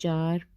4,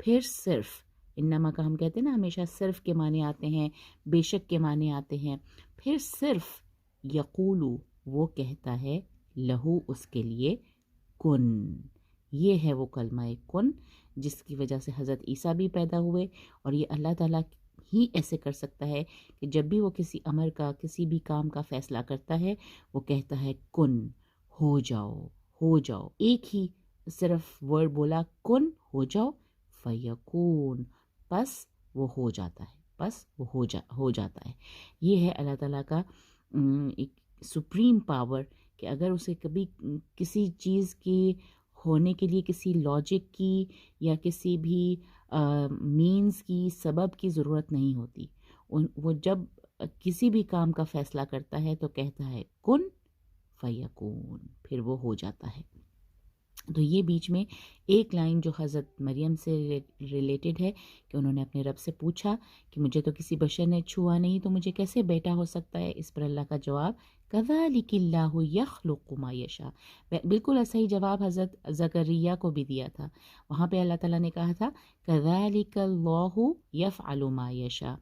پھر صرف، انما کا ہم کہتے ہیں نا ہمیشہ صرف کے معنی آتے ہیں، بے شک کے معنی آتے ہیں، پھر صرف یقولو وہ کہتا ہے، لہو اس کے لیے، کن، یہ ہے وہ کلمہ کن جس کی وجہ سے حضرت عیسیٰ بھی پیدا ہوئے، اور یہ اللہ تعالیٰ ہی ایسے کر سکتا ہے کہ جب بھی وہ کسی امر کا، کسی بھی کام کا فیصلہ کرتا ہے وہ کہتا ہے کن، ہو جاؤ، ہو جاؤ، ایک ہی صرف ورڈ بولا، کن، ہو جاؤ، فیکون، پس وہ ہو جاتا ہے، پس وہ ہو جاتا ہے۔ یہ ہے اللہ تعالیٰ کا ایک سپریم پاور کہ اگر اسے کبھی کسی چیز کی ہونے کے لیے کسی لاجک کی یا کسی بھی مینز کی، سبب کی ضرورت نہیں ہوتی، وہ جب کسی بھی کام کا فیصلہ کرتا ہے تو کہتا ہے کن فیکون، پھر وہ ہو جاتا ہے۔ تو یہ بیچ میں ایک لائن جو حضرت مریم سے ریلیٹڈ ہے کہ انہوں نے اپنے رب سے پوچھا کہ مجھے تو کسی بشر نے چھوا نہیں تو مجھے کیسے بیٹا ہو سکتا ہے، اس پر اللہ کا جواب کذالک اللہ یخلق ما یشاء، بالکل ایسا ہی جواب حضرت زکریا کو بھی دیا تھا، وہاں پہ اللہ تعالیٰ نے کہا تھا کذالک اللہ یفعل ما یشاء،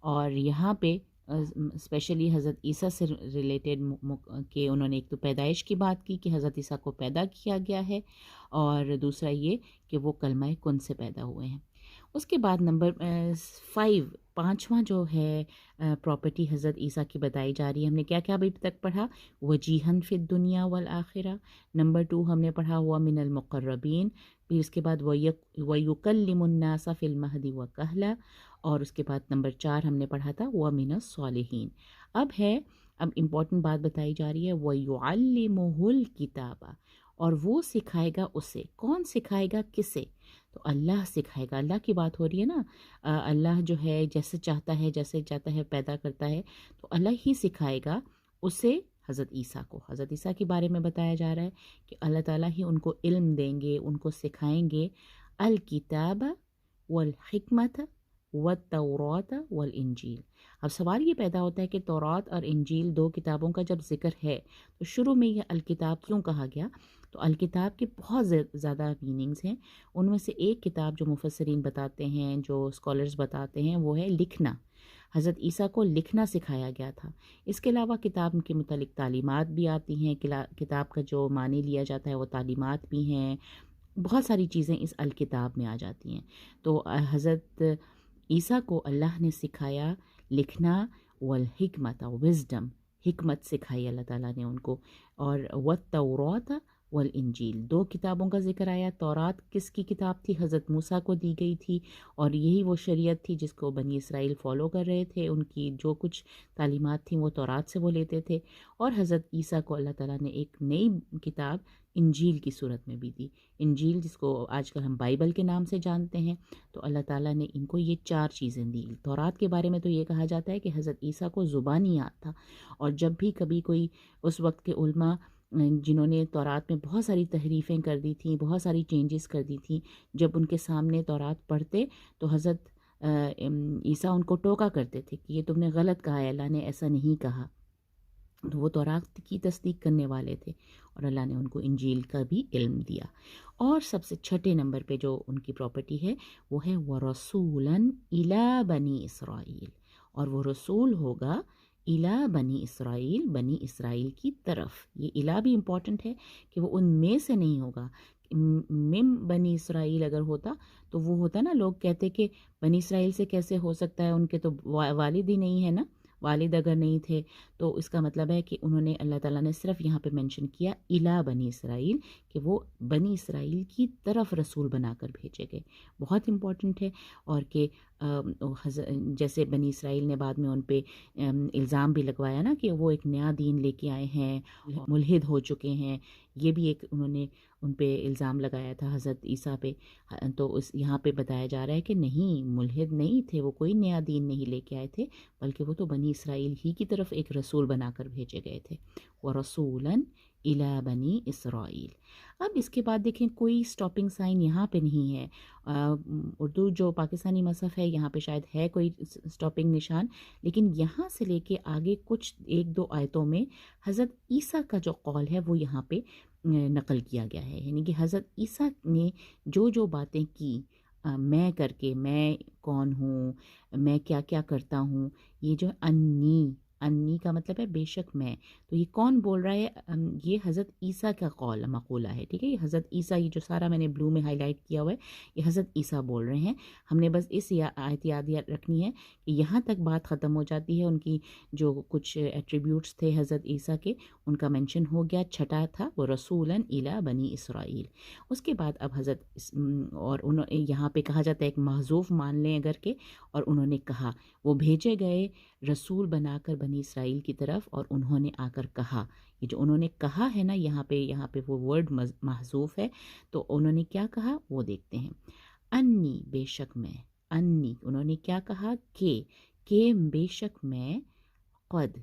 اور یہاں پہ اسپیشلی حضرت عیسیٰ سے ریلیٹڈ کہ انہوں نے ایک تو پیدائش کی بات کی کہ حضرت عیسیٰ کو پیدا کیا گیا ہے، اور دوسرا یہ کہ وہ کلمہ کن سے پیدا ہوئے ہیں۔ اس کے بعد نمبر 5، پانچواں جو ہے پراپرٹی حضرت عیسیٰ کی بتائی جا رہی ہے، ہم نے کیا کیا ابھی تک پڑھا، وجیہن فی الدنیا والآخرہ، نمبر 2 ہم نے پڑھا ہوا من المقربین، پھر اس کے بعد وَيُكَلِّمُ النَّاسَ فِي الْمَهْدِ وَكَهْلًا، اور اس کے بعد نمبر 4 ہم نے پڑھا تھا وَمِنَ الصَّالِحِينَ۔ اب امپورٹنٹ بات بتائی جا رہی ہے وَيُعَلِّمُهُ الْكِتَابَ، اور وہ سکھائے گا اسے، کون سکھائے گا کسے، تو اللہ سکھائے گا، اللہ کی بات ہو رہی ہے نا، اللہ جو ہے جیسے چاہتا ہے پیدا کرتا ہے، تو اللہ ہی سکھائے گا اسے حضرت عیسیٰ کو۔ حضرت عیسیٰ کے بارے میں بتایا جا رہا ہے کہ اللہ تعالیٰ ہی ان کو علم دیں گے، ان کو سکھائیں گے، الکتاب والحکمت والتورات والانجیل۔ اب سوال یہ پیدا ہوتا ہے کہ تورات اور انجیل 2 کتابوں کا جب ذکر ہے تو شروع میں یہ الکتاب کیوں کہا گیا؟ تو الکتاب کے بہت زیادہ میننگز ہیں، ان میں سے ایک کتاب جو مفسرین بتاتے ہیں، جو اسکالرز بتاتے ہیں، وہ ہے لکھنا۔ حضرت عیسیٰ کو لکھنا سکھایا گیا تھا۔ اس کے علاوہ کتاب کے متعلق تعلیمات بھی آتی ہیں، کتاب کا جو معنی لیا جاتا ہے وہ تعلیمات بھی ہیں، بہت ساری چیزیں اس الکتاب میں آ جاتی ہیں۔ تو حضرت عیسیٰ کو اللہ نے سکھایا لکھنا، والحکمت، وزڈم، حکمت سکھائی اللہ تعالیٰ نے ان کو، اور والتورات والانجیل، 2 کتابوں کا ذکر آیا۔ تورات کس کی کتاب تھی؟ حضرت موسیٰ کو دی گئی تھی، اور یہی وہ شریعت تھی جس کو بنی اسرائیل فالو کر رہے تھے، ان کی جو کچھ تعلیمات تھیں وہ تورات سے وہ لیتے تھے۔ اور حضرت عیسیٰ کو اللہ تعالیٰ نے ایک نئی کتاب انجیل کی صورت میں بھی دی، انجیل جس کو آج کل ہم بائبل کے نام سے جانتے ہیں۔ تو اللہ تعالیٰ نے ان کو یہ 4 چیزیں دی۔ تورات کے بارے میں تو یہ کہا جاتا ہے کہ حضرت عیسیٰ کو زبانی یاد تھا، اور جب بھی کبھی کوئی اس وقت کے علماء جنہوں نے تورات میں بہت ساری تحریفیں کر دی تھیں، بہت ساری چینجز کر دی تھیں، جب ان کے سامنے تورات پڑھتے تو حضرت عیسیٰ ان کو ٹوکا کرتے تھے کہ یہ تم نے غلط کہا ہے، اللہ نے ایسا نہیں کہا۔ تو وہ تورات کی تصدیق کرنے والے تھے، اور اللہ نے ان کو انجیل کا بھی علم دیا۔ اور سب سے چھٹے نمبر پہ جو ان کی پراپرٹی ہے وہ ہے وَرَسُولًا إِلَى بَنِي إِسرائیل، اور وہ رسول ہوگا الا بنی اسرائیل، بنی اسرائیل کی طرف۔ یہ الا بھی امپورٹنٹ ہے کہ وہ ان میں سے نہیں ہوگا، مم بنی اسرائیل اگر ہوتا تو وہ ہوتا نا، لوگ کہتے کہ بنی اسرائیل سے کیسے ہو سکتا ہے، ان کے تو والد ہی نہیں ہے نا، والد اگر نہیں تھے تو اس کا مطلب ہے کہ انہوں نے، اللہ تعالیٰ نے صرف یہاں پہ مینشن کیا الا بنی اسرائیل، کہ وہ بنی اسرائیل کی طرف رسول بنا کر بھیجے گئے، بہت امپورٹنٹ ہے۔ اور کہ جیسے بنی اسرائیل نے بعد میں ان پہ الزام بھی لگوایا نا کہ وہ ایک نیا دین لے کے آئے ہیں، ملحد ہو چکے ہیں، یہ بھی ایک انہوں نے ان پہ الزام لگایا تھا حضرت عیسیٰ پہ۔ تو یہاں پہ بتایا جا رہا ہے کہ نہیں، ملحد نہیں تھے وہ، کوئی نیا دین نہیں لے کے آئے تھے، بلکہ وہ تو بنی اسرائیل ہی کی طرف ایک رسول بنا کر بھیجے گئے تھے۔ وَرَسُولًا إِلَى بَنِي إِسرائیل۔ اب اس کے بعد دیکھیں کوئی سٹاپنگ سائن یہاں پہ نہیں ہے، اردو جو پاکستانی مصحف ہے یہاں پہ شاید ہے کوئی سٹاپنگ نشان، لیکن یہاں سے لے کے آگے کچھ 1-2 آیتوں میں حضرت عیسیٰ کا جو قول ہے وہ یہاں پہ نقل کیا گیا ہے، یعنی کہ حضرت عیسیٰ نے جو باتیں کی میں کر کے، میں کون ہوں، میں کیا کیا کرتا ہوں، یہ جو انی، انی کا مطلب ہے بے شک میں، تو یہ کون بول رہا ہے؟ یہ حضرت عیسیٰ کا قول مقولہ ہے، ٹھیک ہے، یہ حضرت عیسیٰ، یہ جو سارا میں نے بلو میں ہائی لائٹ کیا ہوا ہے یہ حضرت عیسیٰ بول رہے ہیں۔ ہم نے بس اس آیت یاد رکھنی ہے کہ یہاں تک بات ختم ہو جاتی ہے، ان کی جو کچھ ایٹریبیوٹس تھے حضرت عیسیٰ کے ان کا مینشن ہو گیا۔ چھٹا تھا وہ رسولاً الی بنی اسرائیل، اس کے بعد اب اور انہوں یہاں پہ کہا جاتا ہے ایک محذوف مان لیں اگر کہ، اور انہوں نے کہا، وہ بھیجے گئے رسول بنا کر بنی اسرائیل کی طرف، اور انہوں نے آ کر کہا، یہ جو انہوں نے کہا ہے نا یہاں پہ وہ ورڈ محذوف ہے، تو انہوں نے کیا کہا وہ دیکھتے ہیں۔ انی بے شک میں، انی انہوں نے کیا کہا کہ بے شک میں، قد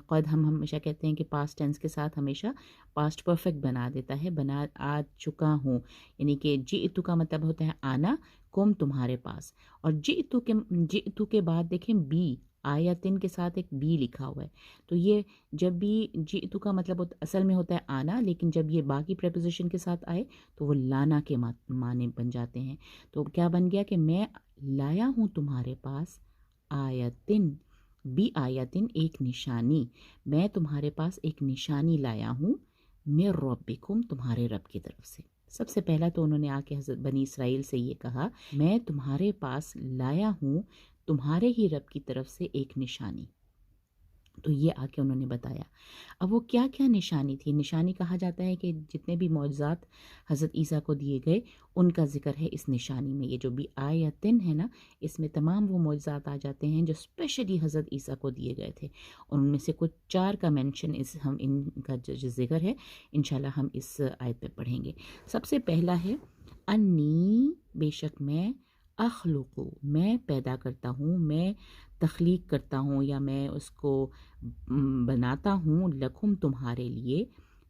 قد ہم ہمیشہ کہتے ہیں کہ پاسٹ ٹینس کے ساتھ ہمیشہ پاسٹ پرفیکٹ بنا دیتا ہے، بنا آ چکا ہوں، یعنی کہ جئتو کا مطلب ہوتا ہے آنا، کم تمہارے پاس، اور جئتو کے بعد دیکھیں بی، آیتن کے ساتھ ایک بی لکھا ہوا ہے، تو یہ جب بھی جئتو کا مطلب اصل میں ہوتا ہے آنا، لیکن جب یہ باقی پریپوزیشن کے ساتھ آئے تو وہ لانا کے معنی بن جاتے ہیں۔ تو کیا بن گیا کہ میں لایا ہوں تمہارے پاس آیتن، بی آیتن ایک نشانی، میں تمہارے پاس ایک نشانی لایا ہوں، من ربکم تمہارے رب کی طرف سے۔ سب سے پہلا تو انہوں نے آ کے حضرت بنی اسرائیل سے یہ کہا، میں تمہارے پاس لایا ہوں تمہارے ہی رب کی طرف سے ایک نشانی، تو یہ آ کے انہوں نے بتایا۔ اب وہ کیا کیا نشانی تھی؟ نشانی کہا جاتا ہے کہ جتنے بھی معجزات حضرت عیسیٰ کو دیے گئے ان کا ذکر ہے اس نشانی میں، یہ جو بھی آیتن ہے نا اس میں تمام وہ معجزات آ جاتے ہیں جو اسپیشلی حضرت عیسیٰ کو دیے گئے تھے، اور ان میں سے کچھ 4 کا مینشن ہم ان کا جو ذکر ہے انشاءاللہ ہم اس آیت پہ پڑھیں گے۔ سب سے پہلا ہے انی بے شک میں، اخلق میں پیدا کرتا ہوں، میں تخلیق کرتا ہوں یا میں اس کو بناتا ہوں، لکھم تمہارے لیے،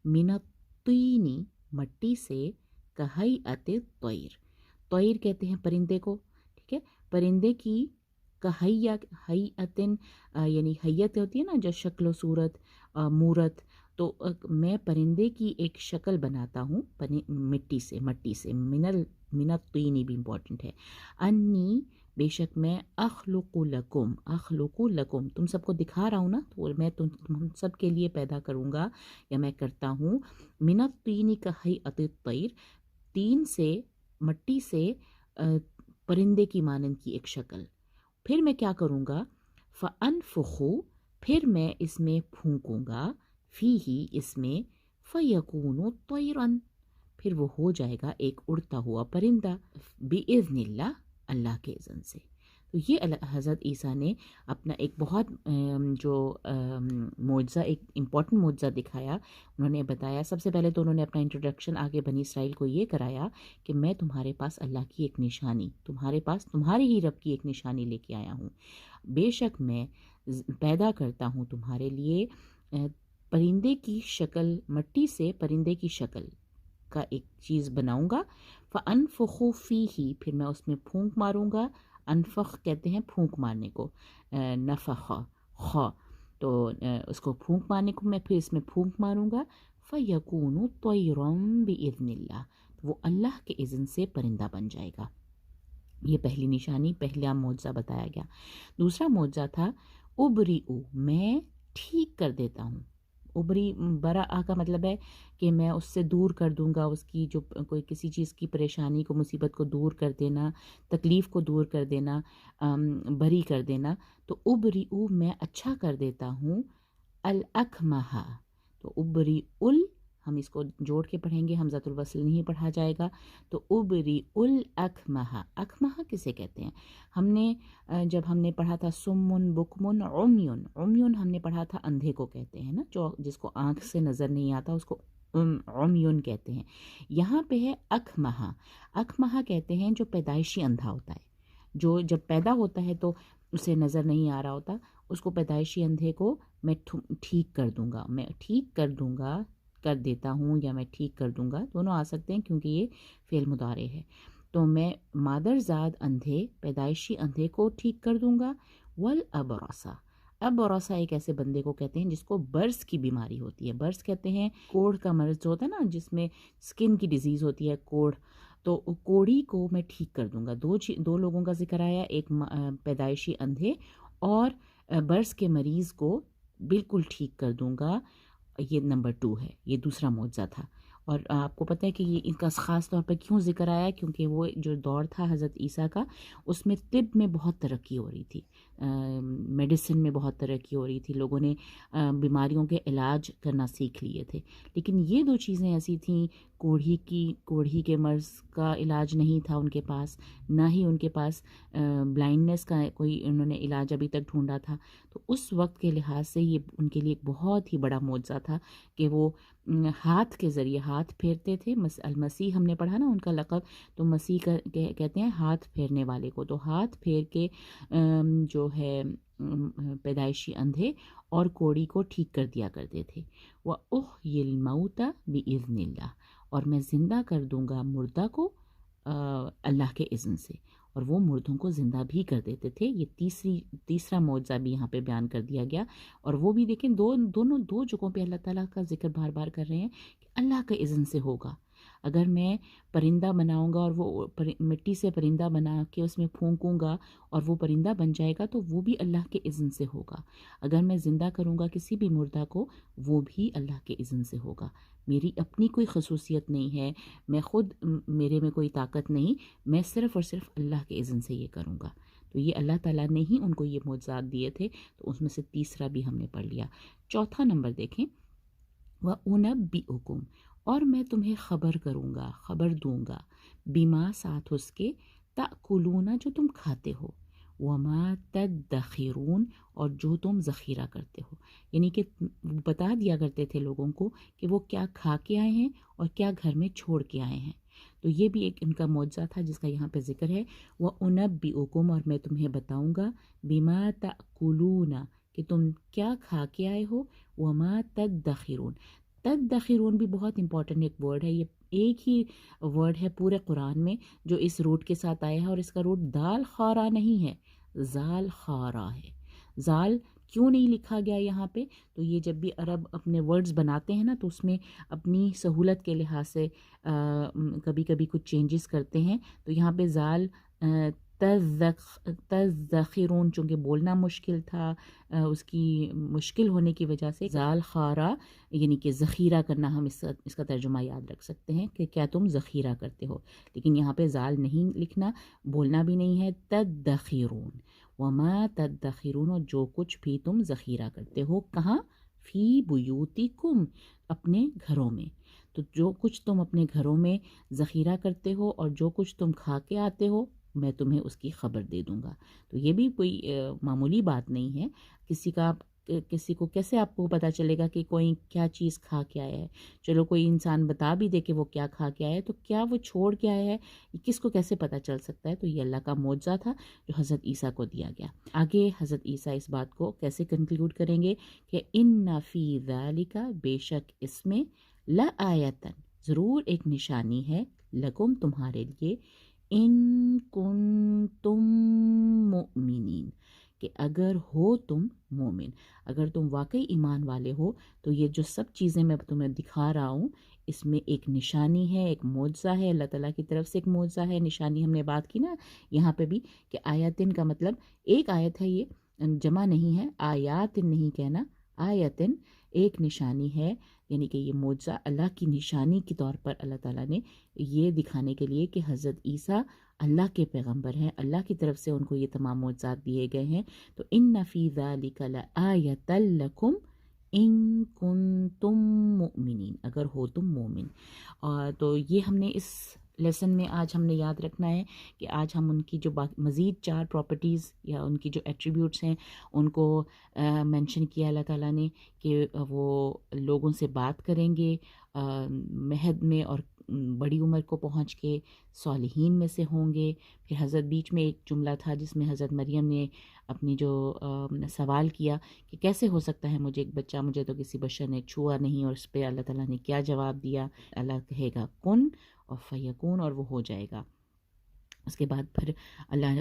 من الطینی مٹی سے، کہیئت الطیر، طیر کہتے ہیں پرندے کو، ٹھیک ہے، پرندے کی ہیئتن، یعنی حیت ہوتی ہے نا جو شکل و صورت، مورت، تو میں پرندے کی ایک شکل بناتا ہوں مٹی سے، من الطینی بھی امپورٹنٹ ہے۔ انی بے شک میں، اخلق لکم تم سب کو دکھا رہا ہوں نا، تو میں تم سب کے لیے پیدا کروں گا یا میں کرتا ہوں، من الطین کہیئت الطیر، تین سے، مٹی سے پرندے کی مانند کی ایک شکل، پھر میں کیا کروں گا، فانفخ پھر میں اس میں پھونکوں گا، فیہ اس میں، فیکون طیرا پھر وہ ہو جائے گا ایک اڑتا ہوا پرندہ، باذن اللہ اللہ کے اذن سے۔ تو یہ حضرت عیسیٰ نے اپنا ایک بہت جو معجزہ، ایک امپورٹنٹ معجزہ دکھایا، انہوں نے بتایا، سب سے پہلے تو انہوں نے اپنا انٹروڈکشن آگے بنی اسرائیل کو یہ کرایا کہ میں تمہارے پاس اللہ کی ایک نشانی، تمہارے پاس تمہارے ہی رب کی ایک نشانی لے کے آیا ہوں، بے شک میں پیدا کرتا ہوں تمہارے لیے پرندے کی شکل، مٹی سے پرندے کی شکل کا ایک چیز بناؤں گا، فانفخ فیہ پھر میں اس میں پھونک ماروں گا، انفخ کہتے ہیں پھونک مارنے کو، نفخ خ، تو اس کو پھونک مارنے کو میں پھر اس میں پھونک ماروں گا، فیکون طیرا باذن اللہ وہ اللہ کے اذن سے پرندہ بن جائے گا۔ یہ پہلی نشانی، پہلا معجزہ بتایا گیا۔ دوسرا معجزہ تھا ابریئو میں ٹھیک کر دیتا ہوں، ابری برا کا مطلب ہے کہ میں اس سے دور کر دوں گا، اس کی جو کوئی کسی چیز کی پریشانی کو، مصیبت کو دور کر دینا، تکلیف کو دور کر دینا، بری کر دینا، تو ابریئو میں اچھا کر دیتا ہوں، الاکمہ تو ابریئ ہم اس کو جوڑ کے پڑھیں گے، حمزۃ الوصل نہیں پڑھا جائے گا، تو ابریئ الاکمہ، اکمہ کسے کہتے ہیں؟ ہم نے جب ہم نے پڑھا تھا سمن بکمن عمیون، عمیون ہم نے پڑھا تھا اندھے کو کہتے ہیں نا، جو جس کو آنکھ سے نظر نہیں آتا اس کو عمیون کہتے ہیں۔ یہاں پہ ہے اکمہ، اکمہ کہتے ہیں جو پیدائشی اندھا ہوتا ہے، جو جب پیدا ہوتا ہے تو اسے نظر نہیں آ رہا ہوتا، اس کو پیدائشی اندھے کو میں ٹھیک کر دوں گا، میں ٹھیک کر دوں گا، کر دیتا ہوں یا میں ٹھیک کر دوں گا، دونوں آ سکتے ہیں کیونکہ یہ فعل مضارع ہے، تو میں مادرزاد اندھے، پیدائشی اندھے کو ٹھیک کر دوں گا، والابرص، ابرص ایک ایسے بندے کو کہتے ہیں جس کو برس کی بیماری ہوتی ہے، برس کہتے ہیں کوڑھ کا مرض جو ہوتا ہے نا، جس میں سکن کی ڈیزیز ہوتی ہے، کوڑھ، تو کوڑی کو میں ٹھیک کر دوں گا. دو لوگوں کا ذکر آیا, ایک پیدائشی اندھے اور برس کے مریض کو بالکل ٹھیک کر دوں گا. یہ نمبر 2 ہے, یہ دوسرا معجزہ تھا. اور آپ کو پتہ ہے کہ یہ ان کا خاص طور پہ کیوں ذکر آیا, کیونکہ وہ جو دور تھا حضرت عیسیٰ کا, اس میں طب میں بہت ترقی ہو رہی تھی, میڈیسن میں بہت ترقی ہو رہی تھی, لوگوں نے بیماریوں کے علاج کرنا سیکھ لیے تھے. لیکن یہ 2 چیزیں ایسی تھیں, کوڑھی کے مرض کا علاج نہیں تھا ان کے پاس, نہ ہی ان کے پاس بلائنڈنس کا کوئی انہوں نے علاج ابھی تک ڈھونڈا تھا. تو اس وقت کے لحاظ سے یہ ان کے لیے ایک بہت ہی بڑا معجزہ تھا کہ وہ ہاتھ کے ذریعے ہاتھ پھیرتے تھے. المسیح ہم نے پڑھا نا ان کا لقب, تو مسیح کا کہتے ہیں ہاتھ پھیرنے والے کو. تو ہاتھ پھیر کے جو ہے پیدائشی اندھے اور کوڑی کو ٹھیک کر دیا کرتے تھے. وَأُحْيِي الْمَوْتَ بِإِذْنِ اللَّهِ, اور میں زندہ کر دوں گا مردہ کو اللہ کے اذن سے, اور وہ مردوں کو زندہ بھی کر دیتے تھے. یہ تیسرا معجزہ بھی یہاں پہ بیان کر دیا گیا. اور وہ بھی دیکھیں دونوں دو جگہوں پہ اللہ تعالیٰ کا ذکر بار بار کر رہے ہیں کہ اللہ کے اذن سے ہوگا. اگر میں پرندہ بناؤں گا اور وہ مٹی سے پرندہ بنا کے اس میں پھونکوں گا اور وہ پرندہ بن جائے گا, تو وہ بھی اللہ کے اذن سے ہوگا. اگر میں زندہ کروں گا کسی بھی مردہ کو, وہ بھی اللہ کے اذن سے ہوگا. میری اپنی کوئی خصوصیت نہیں ہے, میں خود میرے میں کوئی طاقت نہیں, میں صرف اور صرف اللہ کے اذن سے یہ کروں گا. تو یہ اللہ تعالیٰ نے ہی ان کو یہ معجزات دیے تھے. تو اس میں سے تیسرا بھی ہم نے پڑھ لیا. چوتھا نمبر دیکھیں, وَأُنَبِّئُكُمْ, اور میں تمہیں خبر کروں گا, خبر دوں گا, بما ساتھ اس کے, تأکلون جو تم کھاتے ہو, وما تدخرون اور جو تم ذخیرہ کرتے ہو. یعنی کہ بتا دیا کرتے تھے لوگوں کو کہ وہ کیا کھا کے آئے ہیں اور کیا گھر میں چھوڑ کے آئے ہیں. تو یہ بھی ایک ان کا معجزہ تھا جس کا یہاں پہ ذکر ہے. وَأُنَبِّئُكُمْ, اور میں تمہیں بتاؤں گا, بما تأکلون, کہ تم کیا کھا کے آئے ہو, وما تدخرون. تدخرون بھی بہت امپورٹنٹ ایک ورڈ ہے. یہ ایک ہی ورڈ ہے پورے قرآن میں جو اس روٹ کے ساتھ آیا ہے, اور اس کا روٹ دال خارا نہیں ہے, زال خارا ہے. زال کیوں نہیں لکھا گیا یہاں پہ؟ تو یہ جب بھی عرب اپنے ورڈز بناتے ہیں نا, تو اس میں اپنی سہولت کے لحاظ سے کبھی کبھی کچھ چینجز کرتے ہیں. تو یہاں پہ زال تذخرون چونکہ بولنا مشکل تھا, اس کی مشکل ہونے کی وجہ سے زال خارا یعنی کہ ذخیرہ کرنا, ہم اس کا ترجمہ یاد رکھ سکتے ہیں کہ کیا تم ذخیرہ کرتے ہو. لیکن یہاں پہ زال نہیں لکھنا, بولنا بھی نہیں ہے, تدخرون, وما تدخرون, اور جو کچھ بھی تم ذخیرہ کرتے ہو. کہاں؟ فی بیوتکم, اپنے گھروں میں. تو جو کچھ تم اپنے گھروں میں ذخیرہ کرتے ہو اور جو کچھ تم کھا کے آتے ہو, میں تمہیں اس کی خبر دے دوں گا. تو یہ بھی کوئی معمولی بات نہیں ہے. کسی کو کیسے آپ کو پتہ چلے گا کہ کوئی کیا چیز کھا کے آیا ہے؟ چلو کوئی انسان بتا بھی دے کہ وہ کیا کھا کے آیا ہے, تو کیا وہ چھوڑ کے آیا ہے, کس کو کیسے پتہ چل سکتا ہے؟ تو یہ اللہ کا معجزہ تھا جو حضرت عیسیٰ کو دیا گیا. آگے حضرت عیسیٰ اس بات کو کیسے کنکلیوڈ کریں گے کہ ان فی ذالک, بے شک اس میں, لآیۃ, ضرور ایک نشانی ہے, لکم, تمہارے لیے, ان کنتم مؤمنین, کہ اگر ہو تم مومن, اگر تم واقعی ایمان والے ہو, تو یہ جو سب چیزیں میں تمہیں دکھا رہا ہوں, اس میں ایک نشانی ہے, ایک معجزہ ہے, اللہ تعالیٰ کی طرف سے ایک معجزہ ہے. نشانی ہم نے بات کی نا یہاں پہ بھی کہ آیاتن کا مطلب ایک آیت ہے, یہ جمع نہیں ہے, آیات نہیں کہنا, آیتن ایک نشانی ہے. یعنی کہ یہ معجزہ اللہ کی نشانی کے طور پر اللہ تعالیٰ نے یہ دکھانے کے لیے کہ حضرت عیسیٰ اللہ کے پیغمبر ہیں, اللہ کی طرف سے ان کو یہ تمام معجزات دیے گئے ہیں. تو ان فی ذالک لآیۃ لکم ان کنتم مؤمنین, اگر ہو تم مومن. اور تو یہ ہم نے اس لیسن میں آج ہم نے یاد رکھنا ہے کہ آج ہم ان کی جو مزید 4 پراپرٹیز یا ان کی جو ایٹریبیوٹس ہیں ان کو مینشن کیا اللہ تعالیٰ نے, کہ وہ لوگوں سے بات کریں گے مہد میں اور بڑی عمر کو پہنچ کے صالحین میں سے ہوں گے. پھر حضرت بیچ میں ایک جملہ تھا جس میں حضرت مریم نے اپنی جو سوال کیا کہ کیسے ہو سکتا ہے مجھے ایک بچہ, مجھے تو کسی بشر نے چھوا نہیں, اور اس پہ اللہ تعالیٰ نے کیا جواب دیا؟ اللہ کہے گا کن اور فیکون, اور وہ ہو جائے گا. اس کے بعد پھر اللہ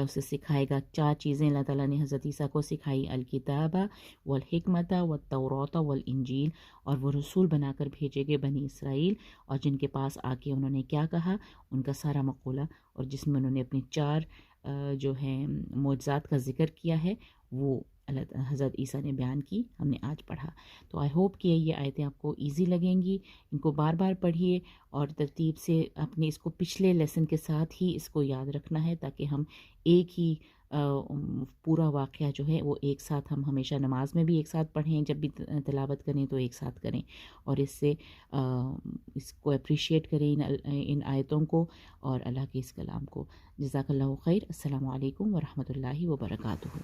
اسے سکھائے گا 4 چیزیں اللہ تعالیٰ نے حضرت عیسیٰ کو سکھائی، الکتابہ والحکمت والتوراۃ والانجیل، اور وہ رسول بنا کر بھیجے گئے بنی اسرائیل، اور جن کے پاس آ کے انہوں نے کیا کہا، ان کا سارا مقولہ، اور جس میں انہوں نے اپنی 4 جو ہیں معجزات کا ذکر کیا ہے، وہ حضرت عیسیٰ نے بیان کی، ہم نے آج پڑھا۔ تو آئی ہوپ کہ یہ آیتیں آپ کو ایزی لگیں گی، ان کو بار بار پڑھیے اور ترتیب سے اپنے اس کو پچھلے لیسن کے ساتھ ہی اس کو یاد رکھنا ہے، تاکہ ہم ایک ہی پورا واقعہ جو ہے وہ ایک ساتھ، ہم ہمیشہ نماز میں بھی ایک ساتھ پڑھیں، جب بھی تلاوت کریں تو ایک ساتھ کریں، اور اس سے اس کو اپریشیٹ کریں ان آیتوں کو اور اللہ کے اس کلام کو۔ جزاک اللہ خیر۔ السلام علیکم ورحمۃ اللہ وبرکاتہ۔